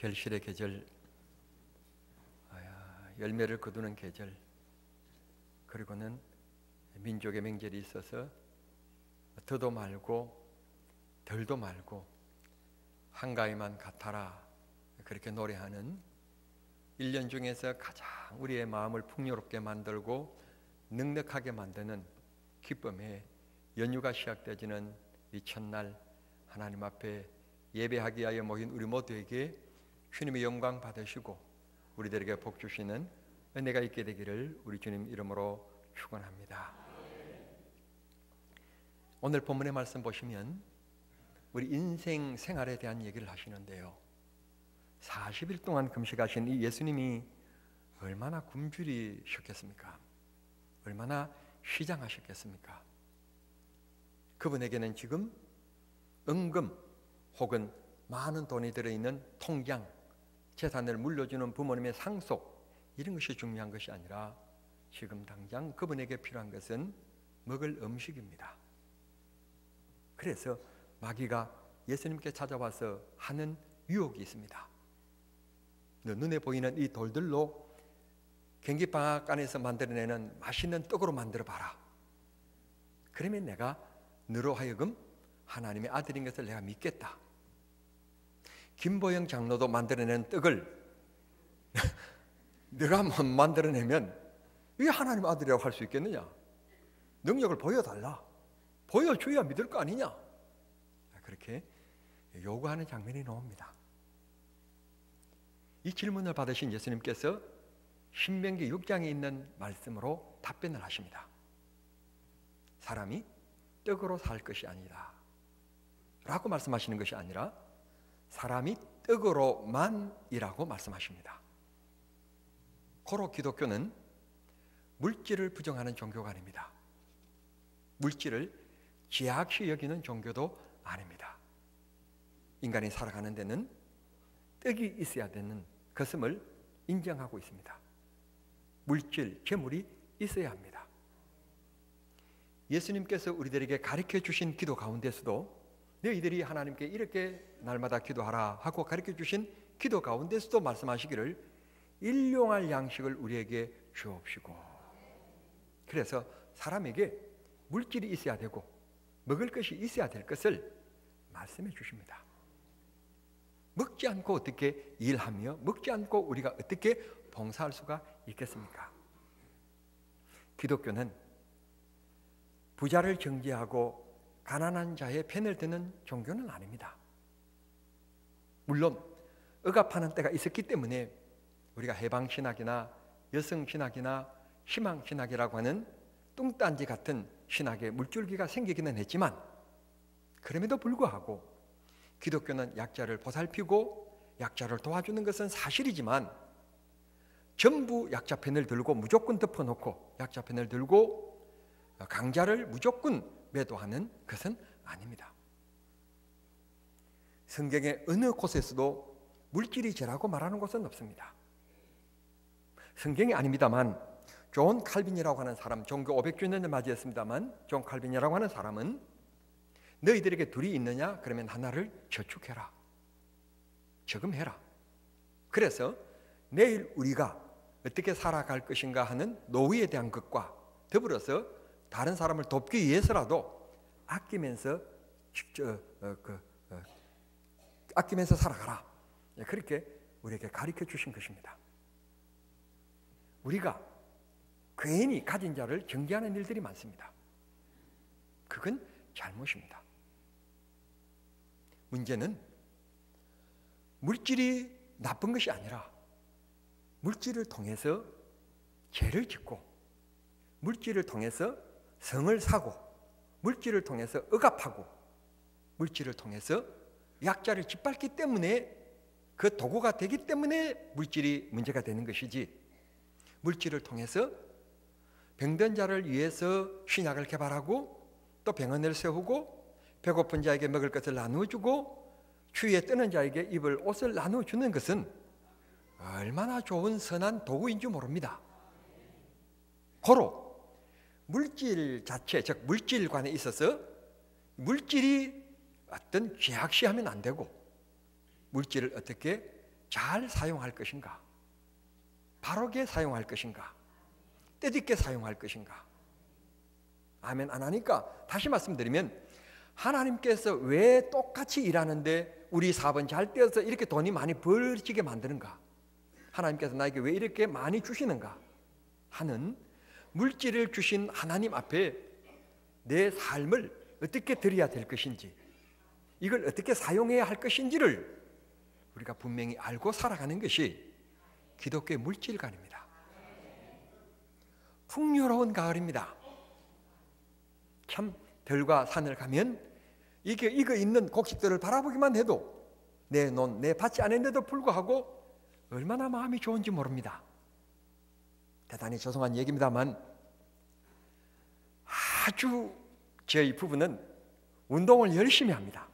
결실의 계절, 열매를 거두는 계절, 그리고는 민족의 명절이 있어서 더도 말고 덜도 말고 한가위만 같아라, 그렇게 노래하는 1년 중에서 가장 우리의 마음을 풍요롭게 만들고 넉넉하게 만드는 기쁨의 연휴가 시작되어지는 이 첫날, 하나님 앞에 예배하기 위하여 모인 우리 모두에게 주님의 영광 받으시고 우리들에게 복 주시는 은혜가 있게 되기를 우리 주님 이름으로 축원합니다. 오늘 본문의 말씀 보시면 우리 인생 생활에 대한 얘기를 하시는데요, 40일 동안 금식하신 이 예수님이 얼마나 굶주리셨겠습니까? 얼마나 시장하셨겠습니까? 그분에게는 지금 은금 혹은 많은 돈이 들어있는 통장, 재산을 물려주는 부모님의 상속, 이런 것이 중요한 것이 아니라 지금 당장 그분에게 필요한 것은 먹을 음식입니다. 그래서 마귀가 예수님께 찾아와서 하는 유혹이 있습니다. 너 눈에 보이는 이 돌들로 경기방학 안에서 만들어내는 맛있는 떡으로 만들어봐라. 그러면 내가 너로 하여금 하나님의 아들인 것을 내가 믿겠다. 김보영 장로도 만들어낸 떡을 네가 못 만들어내면 이게 하나님 아들이라고 할 수 있겠느냐? 능력을 보여달라. 보여줘야 믿을 거 아니냐? 그렇게 요구하는 장면이 나옵니다. 이 질문을 받으신 예수님께서 신명기 6장에 있는 말씀으로 답변을 하십니다. 사람이 떡으로 살 것이 아니다 라고 말씀하시는 것이 아니라 사람이 떡으로만이라고 말씀하십니다. 고로 기독교는 물질을 부정하는 종교가 아닙니다. 물질을 제약시 여기는 종교도 아닙니다. 인간이 살아가는 데는 떡이 있어야 되는 것임을 인정하고 있습니다. 물질, 재물이 있어야 합니다. 예수님께서 우리들에게 가르쳐 주신 기도 가운데서도 너희들이 하나님께 이렇게 날마다 기도하라 하고 가르쳐 주신 기도 가운데서도 말씀하시기를 일용할 양식을 우리에게 주옵시고, 그래서 사람에게 물질이 있어야 되고 먹을 것이 있어야 될 것을 말씀해 주십니다. 먹지 않고 어떻게 일하며 먹지 않고 우리가 어떻게 봉사할 수가 있겠습니까? 기독교는 부자를 정죄하고 가난한 자의 편을 드는 종교는 아닙니다. 물론 억압하는 때가 있었기 때문에 우리가 해방신학이나 여성신학이나 희망신학이라고 하는 뚱딴지 같은 신학의 물줄기가 생기기는 했지만, 그럼에도 불구하고 기독교는 약자를 보살피고 약자를 도와주는 것은 사실이지만 전부 약자 편을 들고 무조건 덮어놓고 약자 편을 들고 강자를 무조건 매도하는 것은 아닙니다. 성경의 어느 곳에서도 물질이 죄라고 말하는 곳은 없습니다. 성경이 아닙니다만 존 칼빈이라고 하는 사람, 종교 500주년을 맞이했습니다만 존 칼빈이라고 하는 사람은 너희들에게 둘이 있느냐? 그러면 하나를 저축해라, 저금해라. 그래서 내일 우리가 어떻게 살아갈 것인가 하는 노후에 대한 것과 더불어서 다른 사람을 돕기 위해서라도 아끼면서 아끼면서 살아가라, 그렇게 우리에게 가르쳐 주신 것입니다. 우리가 괜히 가진 자를 정죄하는 일들이 많습니다. 그건 잘못입니다. 문제는 물질이 나쁜 것이 아니라 물질을 통해서 죄를 짓고 물질을 통해서 성을 사고 물질을 통해서 억압하고 물질을 통해서 약자를 짓밟기 때문에, 그 도구가 되기 때문에 물질이 문제가 되는 것이지, 물질을 통해서 병든 자를 위해서 신약을 개발하고 또 병원을 세우고 배고픈 자에게 먹을 것을 나누어주고 추위에 뜨는 자에게 입을 옷을 나누어주는 것은 얼마나 좋은 선한 도구인 줄 모릅니다. 고로 물질 자체, 즉 물질관에 있어서 물질이 어떤 죄악시하면 안 되고 물질을 어떻게 잘 사용할 것인가? 바르게 사용할 것인가? 뜻있게 사용할 것인가? 아멘 안 하니까 다시 말씀드리면 하나님께서 왜 똑같이 일하는데 우리 사업은 잘 되어서 이렇게 돈이 많이 벌어지게 만드는가? 하나님께서 나에게 왜 이렇게 많이 주시는가? 하는 물질을 주신 하나님 앞에 내 삶을 어떻게 드려야 될 것인지, 이걸 어떻게 사용해야 할 것인지를 우리가 분명히 알고 살아가는 것이 기독교의 물질관입니다. 풍요로운 가을입니다. 참 들과 산을 가면 이거 있는 곡식들을 바라보기만 해도 내 논, 내 밭이 아닌데도 불구하고 얼마나 마음이 좋은지 모릅니다. 대단히 죄송한 얘기입니다만 아주 저희 부부는 운동을 열심히 합니다.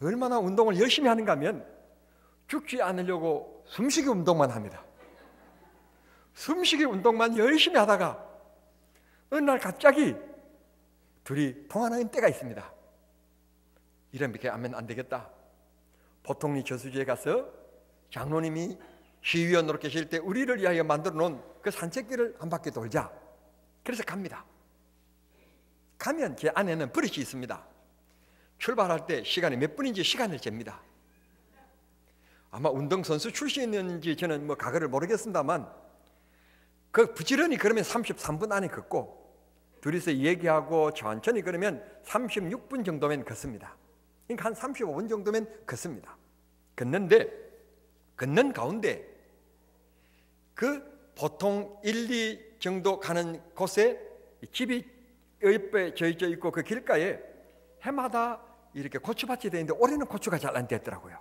얼마나 운동을 열심히 하는가 하면 죽지 않으려고 숨쉬기 운동만 합니다. 숨쉬기 운동만 열심히 하다가 어느 날 갑자기 둘이 통화하는 때가 있습니다. 이렇게 하면 안 되겠다. 보통리 저수지에 가서 장로님이 시위원으로 계실 때 우리를 위하여 만들어 놓은 그 산책길을 한 바퀴 돌자. 그래서 갑니다. 가면 제 안에는 버릇이 있습니다. 출발할 때 시간이 몇 분인지 시간을 잽니다. 아마 운동선수 출신인지 저는 과거를 모르겠습니다만 그 부지런히 그러면 33분 안에 걷고 둘이서 얘기하고 천천히 그러면 36분 정도면 걷습니다. 그러니까 한 35분 정도면 걷습니다. 걷는 가운데 그 보통 1, 2 정도 가는 곳에 집이 옆에 저 있고 그 길가에 해마다 이렇게 고추밭이 되어 있는데 올해는 고추가 잘 안 됐더라고요.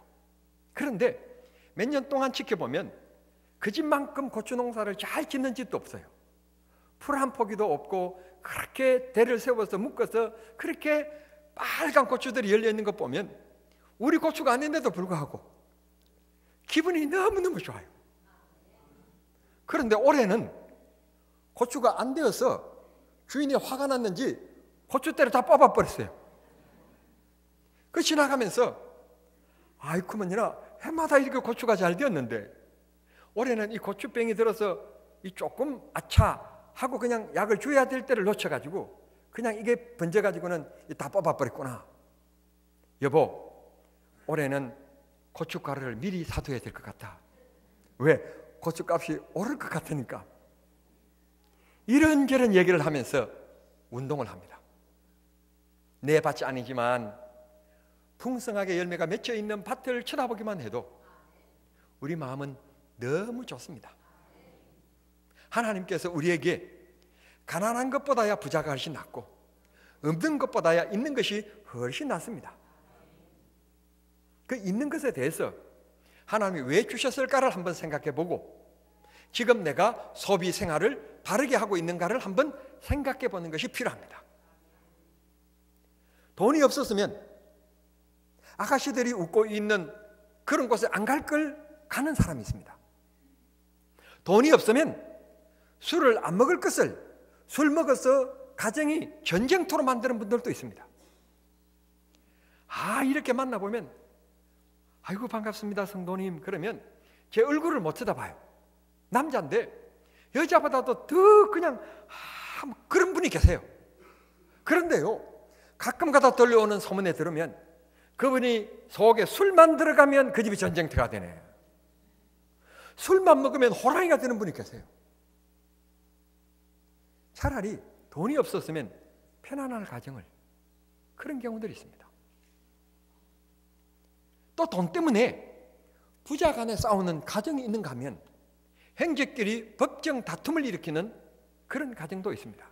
그런데 몇 년 동안 지켜보면 그 집만큼 고추 농사를 잘 짓는 집도 없어요. 풀 한 포기도 없고 그렇게 대를 세워서 묶어서 그렇게 빨간 고추들이 열려있는 것 보면 우리 고추가 아닌데도 불구하고 기분이 너무너무 좋아요. 그런데 올해는 고추가 안 되어서 주인이 화가 났는지 고추대를 다 뽑아버렸어요. 그 지나가면서 아이쿠먼이나 해마다 이렇게 고추가 잘 되었는데 올해는 이 고추병이 들어서 이 조금 아차 하고 그냥 약을 줘야 될 때를 놓쳐가지고 그냥 이게 번져가지고는 다 뽑아버렸구나. 여보, 올해는 고춧가루를 미리 사둬야 될 것 같다. 왜? 고추값이 오를 것 같으니까. 이런저런 얘기를 하면서 운동을 합니다. 내 밭이 아니지만 풍성하게 열매가 맺혀 있는 밭을 쳐다보기만 해도 우리 마음은 너무 좋습니다. 하나님께서 우리에게 가난한 것보다야 부자가 훨씬 낫고 없는 것보다야 있는 것이 훨씬 낫습니다. 그 있는 것에 대해서 하나님이 왜 주셨을까를 한번 생각해 보고 지금 내가 소비 생활을 바르게 하고 있는가를 한번 생각해 보는 것이 필요합니다. 돈이 없었으면 아가씨들이 웃고 있는 그런 곳에 안 갈 걸 가는 사람이 있습니다. 돈이 없으면 술을 안 먹을 것을 술 먹어서 가정이 전쟁터로 만드는 분들도 있습니다. 이렇게 만나보면 아이고 반갑습니다 성도님 그러면 제 얼굴을 못 쳐다봐요. 남자인데 여자보다도 더 그냥 그런 분이 계세요. 그런데요 가끔 가다 들려오는 소문에 들으면 그분이 속에 술만 들어가면 그 집이 전쟁터가 되네. 술만 먹으면 호랑이가 되는 분이 계세요. 차라리 돈이 없었으면 편안할 가정을 그런 경우들이 있습니다. 또 돈 때문에 부자 간에 싸우는 가정이 있는가 하면 형제끼리 법정 다툼을 일으키는 그런 가정도 있습니다.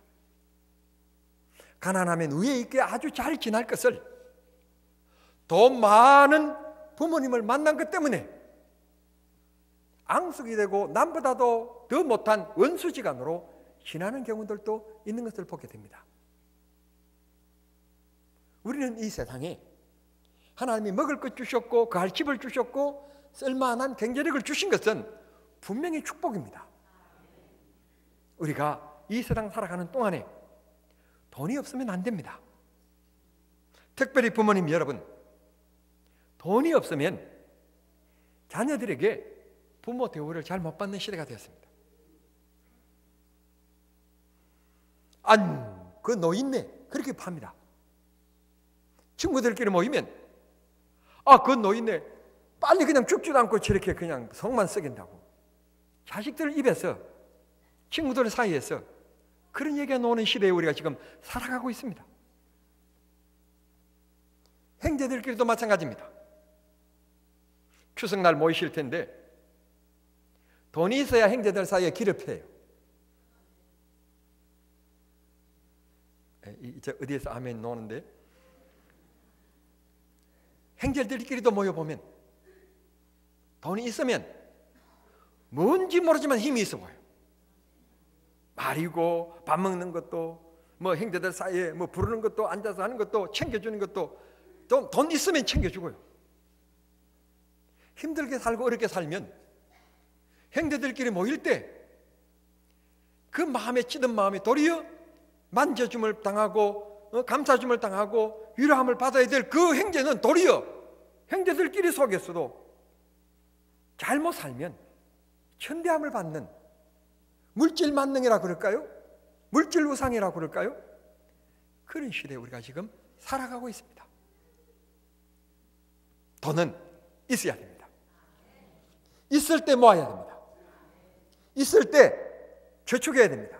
가난하면 위에 있게 아주 잘 지낼 것을 돈 많은 부모님을 만난 것 때문에 앙숙이 되고 남보다도 더 못한 원수지간으로 지나는 경우들도 있는 것을 보게 됩니다. 우리는 이 세상에 하나님이 먹을 것 주셨고 그 할 집을 주셨고 쓸만한 경제력을 주신 것은 분명히 축복입니다. 우리가 이 세상 살아가는 동안에 돈이 없으면 안 됩니다. 특별히 부모님 여러분, 돈이 없으면 자녀들에게 부모 대우를 잘 못 받는 시대가 되었습니다. 그 노인네 그렇게 팝니다. 친구들끼리 모이면 그 노인네 빨리 그냥 죽지도 않고 저렇게 그냥 성만 썩인다고. 자식들 입에서, 친구들 사이에서 그런 얘기가 나오는 시대에 우리가 지금 살아가고 있습니다. 형제들끼리도 마찬가지입니다. 추석날 모이실 텐데 돈이 있어야 형제들 사이에 길을 펴요. 이제 어디에서 아멘 나오는데, 형제들끼리도 모여보면 돈이 있으면 뭔지 모르지만 힘이 있어 보여요. 말이고 밥 먹는 것도, 뭐 형제들 사이에 뭐 부르는 것도, 앉아서 하는 것도, 챙겨주는 것도 돈 있으면 챙겨주고요. 힘들게 살고 어렵게 살면 형제들끼리 모일 때 그 마음에 찌든 마음이 도리어 만져줌을 당하고 감싸줌을 당하고 위로함을 받아야 될 그 형제는 도리어 형제들끼리 속에서도 잘못 살면 천대함을 받는 물질 만능이라 그럴까요? 물질 우상이라 그럴까요? 그런 시대에 우리가 지금 살아가고 있습니다. 돈은 있어야 됩니다. 있을 때 모아야 됩니다. 있을 때 저축해야 됩니다.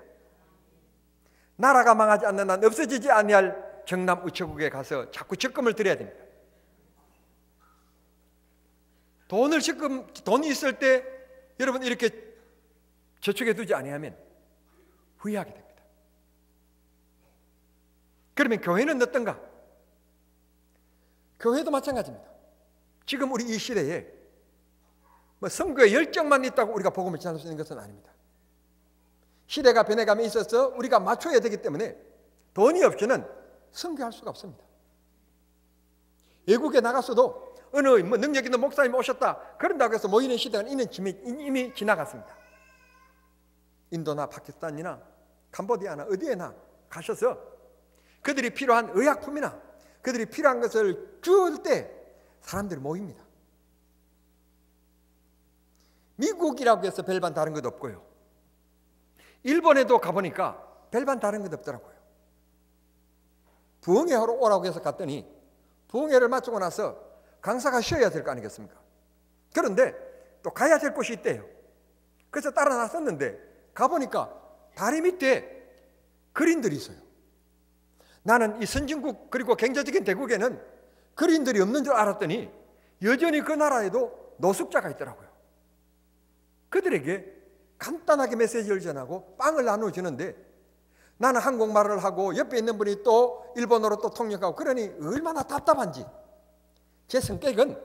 나라가 망하지 않는 한 없어지지 아니할 정남 우체국에 가서 자꾸 적금을 들여야 됩니다. 돈이 있을 때 여러분 이렇게 저축해 두지 아니하면 후회하게 됩니다. 그러면 교회는 어떤가? 교회도 마찬가지입니다. 지금 우리 이 시대에 뭐 선교의 열정만 있다고 우리가 복음을 전할 수 있는 것은 아닙니다. 시대가 변해감에 있어서 우리가 맞춰야 되기 때문에 돈이 없이는 선교할 수가 없습니다. 외국에 나갔어도 어느 뭐 능력 있는 목사님이 오셨다 그런다고 해서 모이는 시대는 이미 지나갔습니다. 인도나 파키스탄이나 캄보디아나 어디에나 가셔서 그들이 필요한 의약품이나 그들이 필요한 것을 줄 때 사람들이 모입니다. 미국이라고 해서 별반 다른 것 없고요. 일본에도 가보니까 별반 다른 것 없더라고요. 부흥회하러 오라고 해서 갔더니 부흥회를 마치고 나서 강사가 쉬어야 될 거 아니겠습니까? 그런데 또 가야 될 곳이 있대요. 그래서 따라 나섰는데 가보니까 다리 밑에 그림들이 있어요. 나는 이 선진국 그리고 경제적인 대국에는 그림들이 없는 줄 알았더니 여전히 그 나라에도 노숙자가 있더라고요. 그들에게 간단하게 메시지를 전하고 빵을 나눠주는데 나는 한국말을 하고 옆에 있는 분이 또 일본어로 또 통역하고 그러니 얼마나 답답한지. 제 성격은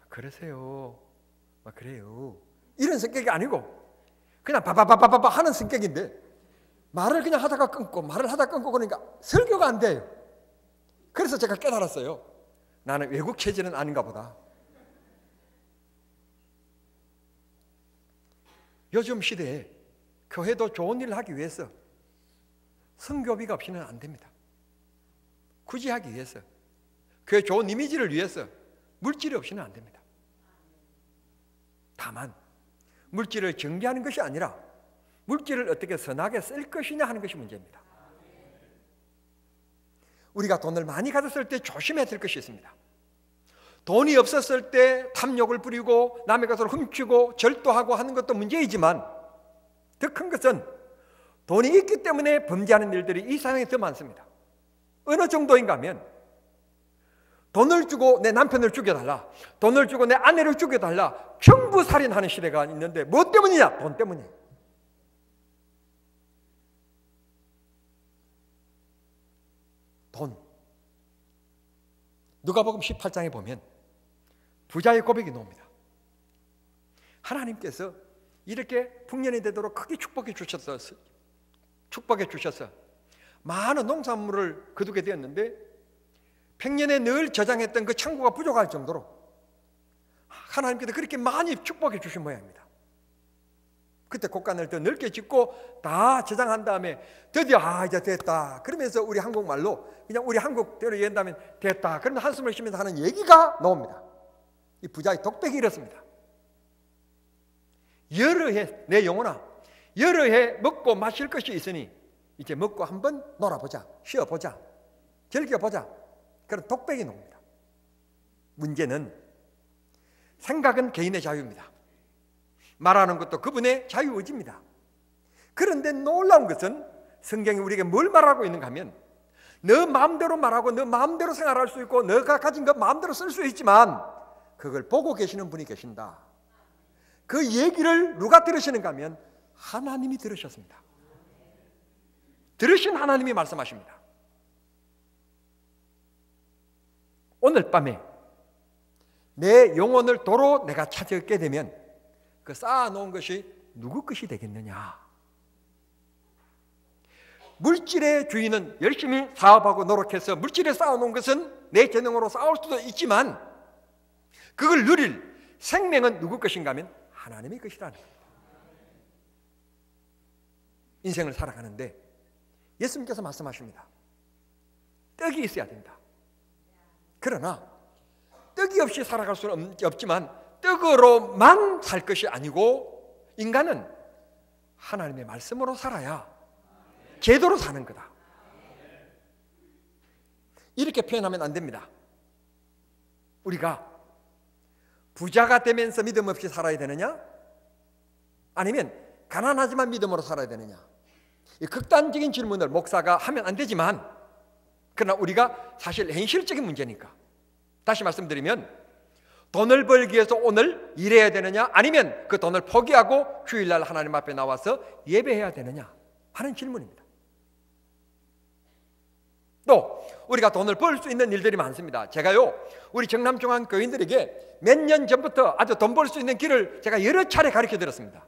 그러세요. 그래요. 이런 성격이 아니고 그냥 바바바바바 하는 성격인데 말을 그냥 하다가 끊고 말을 하다가 끊고 그러니까 설교가 안 돼요. 그래서 제가 깨달았어요. 나는 외국 체질은 아닌가 보다. 요즘 시대에 교회도 좋은 일을 하기 위해서 선교비가 없이는 안 됩니다. 굳이 하기 위해서 교회 좋은 이미지를 위해서 물질이 없이는 안 됩니다. 다만 물질을 정리하는 것이 아니라 물질을 어떻게 선하게 쓸 것이냐 하는 것이 문제입니다. 우리가 돈을 많이 가졌을 때 조심해야 될 것이 있습니다. 돈이 없었을 때 탐욕을 부리고 남의 것을 훔치고 절도하고 하는 것도 문제이지만 더 큰 것은 돈이 있기 때문에 범죄하는 일들이 이 세상에 더 많습니다. 어느 정도인가 하면 돈을 주고 내 남편을 죽여달라, 돈을 주고 내 아내를 죽여달라, 경부살인하는 시대가 있는데 뭐 때문이냐? 돈 때문이에요. 돈. 누가복음 18장에 보면 부자의 고백이 나옵니다. 하나님께서 이렇게 풍년이 되도록 크게 축복해 주셔서 많은 농산물을 거두게 되었는데 평년에 늘 저장했던 그 창고가 부족할 정도로 하나님께서 그렇게 많이 축복해 주신 모양입니다. 그때 곳간을 더 넓게 짓고 다 저장한 다음에 드디어 이제 됐다 그러면서 우리 한국말로 그냥 우리 한국대로 얘기한다면 됐다 그러면 한숨을 쉬면서 하는 얘기가 나옵니다. 이 부자의 독백이 이렇습니다. 여러 해, 내 영혼아, 여러 해 먹고 마실 것이 있으니 이제 먹고 한번 놀아보자, 쉬어보자, 즐겨보자. 그런 독백이 나옵니다. 문제는 생각은 개인의 자유입니다. 말하는 것도 그분의 자유의지입니다. 그런데 놀라운 것은 성경이 우리에게 뭘 말하고 있는가 하면 너 마음대로 말하고 너 마음대로 생활할 수 있고 너가 가진 것 마음대로 쓸 수 있지만 그걸 보고 계시는 분이 계신다. 그 얘기를 누가 들으시는가 하면 하나님이 들으셨습니다. 들으신 하나님이 말씀하십니다. 오늘 밤에 내 영혼을 도로 내가 찾게 되면 그 쌓아놓은 것이 누구 것이 되겠느냐? 물질의 주인은 열심히 사업하고 노력해서 물질에 쌓아놓은 것은 내 재능으로 쌓을 수도 있지만 그걸 누릴 생명은 누구 것인가 하면 하나님의 것이라는 겁니다. 인생을 살아가는데 예수님께서 말씀하십니다. 떡이 있어야 된다. 그러나 떡이 없이 살아갈 수는 없지만 떡으로만 살 것이 아니고 인간은 하나님의 말씀으로 살아야 제대로 사는 거다. 이렇게 표현하면 안 됩니다. 우리가 부자가 되면서 믿음 없이 살아야 되느냐? 아니면 가난하지만 믿음으로 살아야 되느냐? 이 극단적인 질문을 목사가 하면 안 되지만 그러나 우리가 사실 현실적인 문제니까 다시 말씀드리면 돈을 벌기 위해서 오늘 일해야 되느냐? 아니면 그 돈을 포기하고 주일날 하나님 앞에 나와서 예배해야 되느냐? 하는 질문입니다. 또 우리가 돈을 벌 수 있는 일들이 많습니다. 제가요 우리 정남중앙 교인들에게 몇 년 전부터 아주 돈 벌 수 있는 길을 제가 여러 차례 가르쳐 드렸습니다.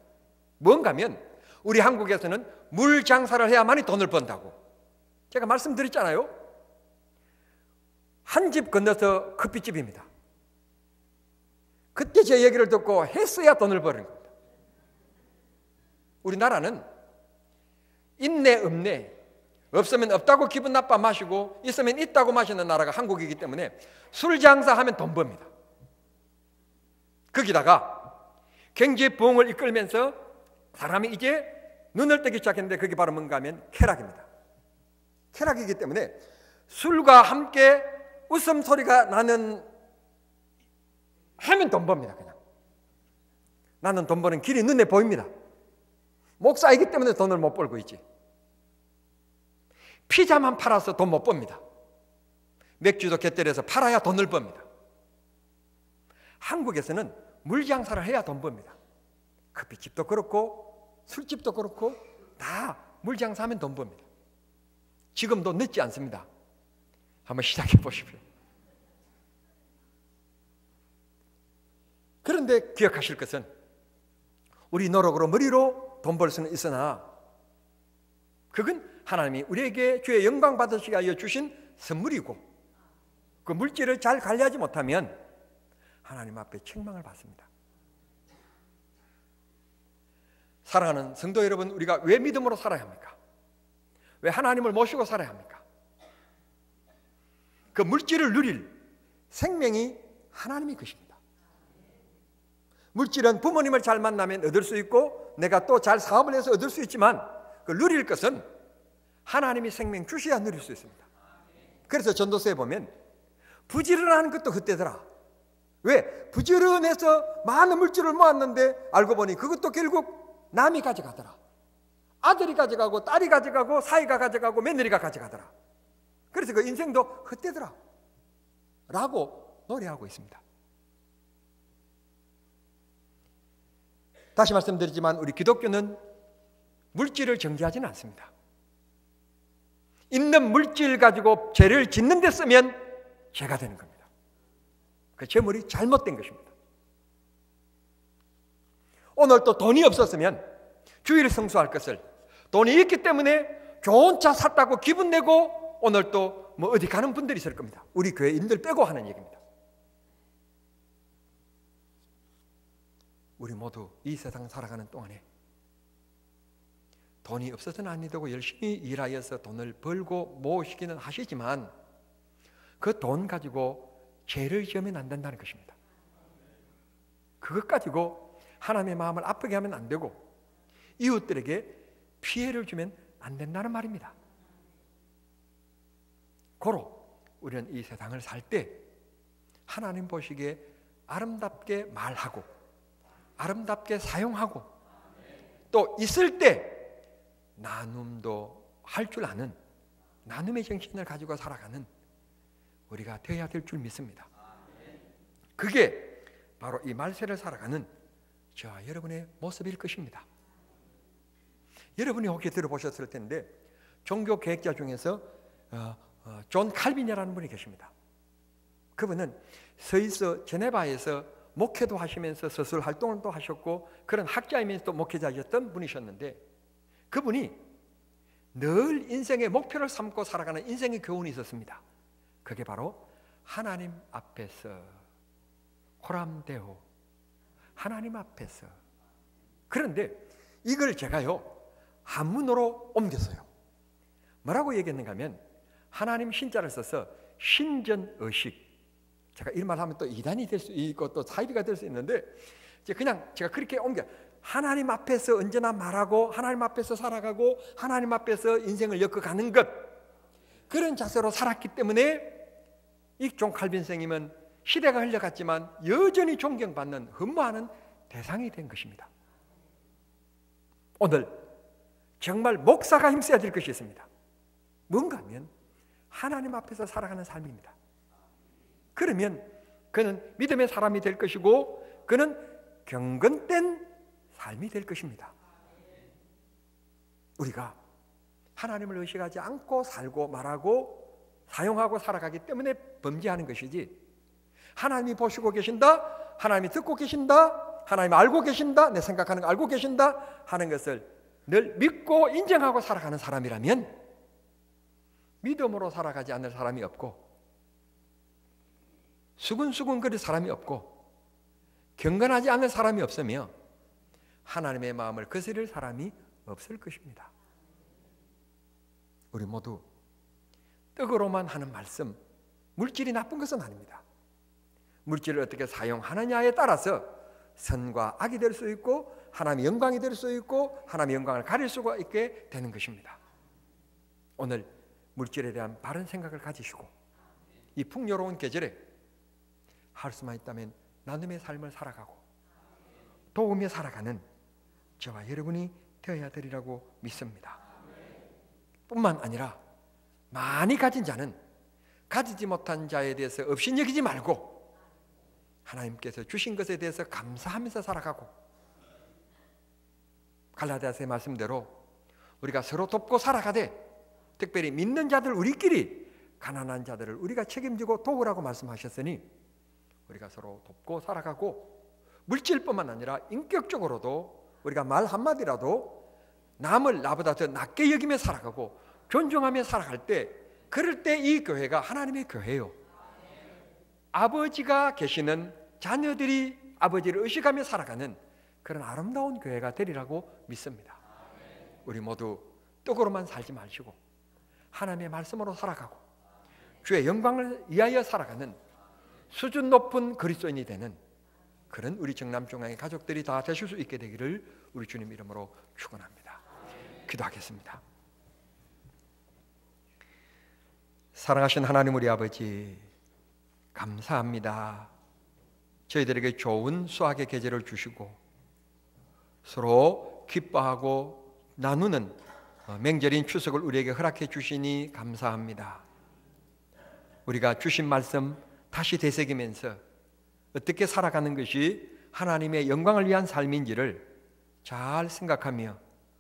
뭔가 하면 우리 한국에서는 물 장사를 해야만이 돈을 번다고 제가 말씀드렸잖아요. 한 집 건너서 커피집입니다. 그때 제 얘기를 듣고 했어야 돈을 버는 겁니다. 우리나라는 있네 없네 없으면 없다고 기분 나빠 마시고 있으면 있다고 마시는 나라가 한국이기 때문에 술 장사하면 돈 법니다. 거기다가 경제 부흥을 이끌면서 사람이 이제 눈을 뜨기 시작했는데 그게 바로 뭔가 하면 쾌락입니다. 쾌락이기 때문에 술과 함께 웃음소리가 나는 하면 돈 법니다. 그냥 나는 돈 버는 길이 눈에 보입니다. 목사이기 때문에 돈을 못 벌고 있지. 피자만 팔아서 돈 못 법니다. 맥주도 곁들여서 팔아야 돈을 법니다. 한국에서는 물장사를 해야 돈 법니다. 커피집도 그렇고 술집도 그렇고 다 물장사하면 돈 법니다. 지금도 늦지 않습니다. 한번 시작해 보십시오. 그런데 기억하실 것은 우리 노력으로 머리로 돈 벌 수는 있으나 그건 하나님이 우리에게 주의 영광 받으시기 위하여 주신 선물이고 그 물질을 잘 관리하지 못하면 하나님 앞에 책망을 받습니다. 사랑하는 성도 여러분, 우리가 왜 믿음으로 살아야 합니까? 왜 하나님을 모시고 살아야 합니까? 그 물질을 누릴 생명이 하나님의 것입니다. 물질은 부모님을 잘 만나면 얻을 수 있고 내가 또 잘 사업을 해서 얻을 수 있지만 그 누릴 것은 하나님이 생명 주셔야 누릴 수 있습니다. 그래서 전도서에 보면 부지런한 것도 그때더라. 왜? 부지런해서 많은 물질을 모았는데 알고 보니 그것도 결국 남이 가져가더라. 아들이 가져가고 딸이 가져가고 사위가 가져가고 며느리가 가져가더라. 그래서 그 인생도 헛되더라 라고 노래하고 있습니다. 다시 말씀드리지만 우리 기독교는 물질을 정죄하지는 않습니다. 있는 물질 가지고 죄를 짓는 데 쓰면 죄가 되는 겁니다. 그 재물이 잘못된 것입니다. 오늘 또 돈이 없었으면 주일 성수할 것을 돈이 있기 때문에 좋은 차 샀다고 기분 내고 오늘 또 뭐 어디 가는 분들이 있을 겁니다. 우리 교회인들 빼고 하는 얘기입니다. 우리 모두 이 세상 살아가는 동안에 돈이 없어서는 아니 되고 열심히 일하여서 돈을 벌고 모으시기는 하시지만 그 돈 가지고 죄를 지으면 안 된다는 것입니다. 그것 가지고 하나님의 마음을 아프게 하면 안 되고 이웃들에게 피해를 주면 안 된다는 말입니다. 고로 우리는 이 세상을 살 때 하나님 보시기에 아름답게 말하고 아름답게 사용하고 또 있을 때 나눔도 할 줄 아는 나눔의 정신을 가지고 살아가는 우리가 되어야 될 줄 믿습니다. 그게 바로 이 말세를 살아가는 저와 여러분의 모습일 것입니다. 여러분이 혹시 들어보셨을 텐데 종교 계획자 중에서 존 칼빈이라는 분이 계십니다. 그분은 스위스 제네바에서 목회도 하시면서 서술 활동을 또 하셨고 그런 학자이면서 또 목회자였던 분이셨는데 그분이 늘 인생의 목표를 삼고 살아가는 인생의 교훈이 있었습니다. 그게 바로 하나님 앞에서 호람되오 하나님 앞에서. 그런데 이걸 제가요 한문으로 옮겼어요. 뭐라고 얘기했는가 하면 하나님 신자를 써서 신전의식. 제가 이 말하면 또 이단이 될 수 있고 또 사이비가 될 수 있는데 그냥 제가 그렇게 옮겨 하나님 앞에서 언제나 말하고 하나님 앞에서 살아가고 하나님 앞에서 인생을 엮어가는 것 그런 자세로 살았기 때문에 이 존 칼빈 선생님은 시대가 흘러갔지만 여전히 존경받는 흠모하는 대상이 된 것입니다. 오늘 정말 목사가 힘써야 될 것이 있습니다. 뭔가 하면 하나님 앞에서 살아가는 삶입니다. 그러면 그는 믿음의 사람이 될 것이고 그는 경건된 삶이 될 것입니다. 우리가 하나님을 의식하지 않고 살고 말하고 사용하고 살아가기 때문에 범죄하는 것이지 하나님이 보시고 계신다, 하나님이 듣고 계신다, 하나님이 알고 계신다, 내 생각하는 거 알고 계신다 하는 것을 늘 믿고 인정하고 살아가는 사람이라면 믿음으로 살아가지 않을 사람이 없고 수근수근거릴 사람이 없고 경건하지 않을 사람이 없으며 하나님의 마음을 거스릴 사람이 없을 것입니다. 우리 모두 떡으로만 하는 말씀, 물질이 나쁜 것은 아닙니다. 물질을 어떻게 사용하느냐에 따라서 선과 악이 될 수 있고 하나님의 영광이 될 수 있고 하나님의 영광을 가릴 수가 있게 되는 것입니다. 오늘 물질에 대한 바른 생각을 가지시고 이 풍요로운 계절에 할 수만 있다면 나눔의 삶을 살아가고 도우며 살아가는 저와 여러분이 되어야 되리라고 믿습니다. 뿐만 아니라 많이 가진 자는 가지지 못한 자에 대해서 업신여기지 말고 하나님께서 주신 것에 대해서 감사하면서 살아가고 갈라디아서의 말씀대로 우리가 서로 돕고 살아가되 특별히 믿는 자들 우리끼리 가난한 자들을 우리가 책임지고 도우라고 말씀하셨으니 우리가 서로 돕고 살아가고 물질뿐만 아니라 인격적으로도 우리가 말 한마디라도 남을 나보다 더 낮게 여기며 살아가고 존중하며 살아갈 때 그럴 때 이 교회가 하나님의 교회예요. 아버지가 계시는 자녀들이 아버지를 의식하며 살아가는 그런 아름다운 교회가 되리라고 믿습니다. 우리 모두 떡으로만 살지 마시고 하나님의 말씀으로 살아가고 주의 영광을 위하여 살아가는 수준 높은 그리스도인이 되는 그런 우리 정남중앙의 가족들이 다 되실 수 있게 되기를 우리 주님 이름으로 축원합니다. 기도하겠습니다. 사랑하신 하나님 우리 아버지 감사합니다. 저희들에게 좋은 수학의 계절을 주시고 서로 기뻐하고 나누는 명절인 추석을 우리에게 허락해 주시니 감사합니다. 우리가 주신 말씀 다시 되새기면서 어떻게 살아가는 것이 하나님의 영광을 위한 삶인지를 잘 생각하며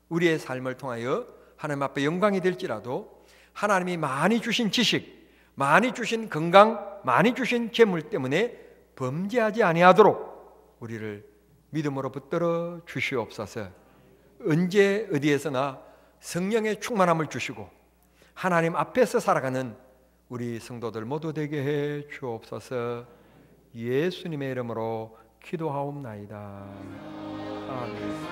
우리의 삶을 통하여 하나님 앞에 영광이 될지라도 하나님이 많이 주신 지식, 많이 주신 건강, 많이 주신 재물 때문에 범죄하지 아니하도록 우리를 믿음으로 붙들어 주시옵소서. 언제 어디에서나 성령의 충만함을 주시고 하나님 앞에서 살아가는 우리 성도들 모두 되게 해 주옵소서. 예수님의 이름으로 기도하옵나이다. 아멘.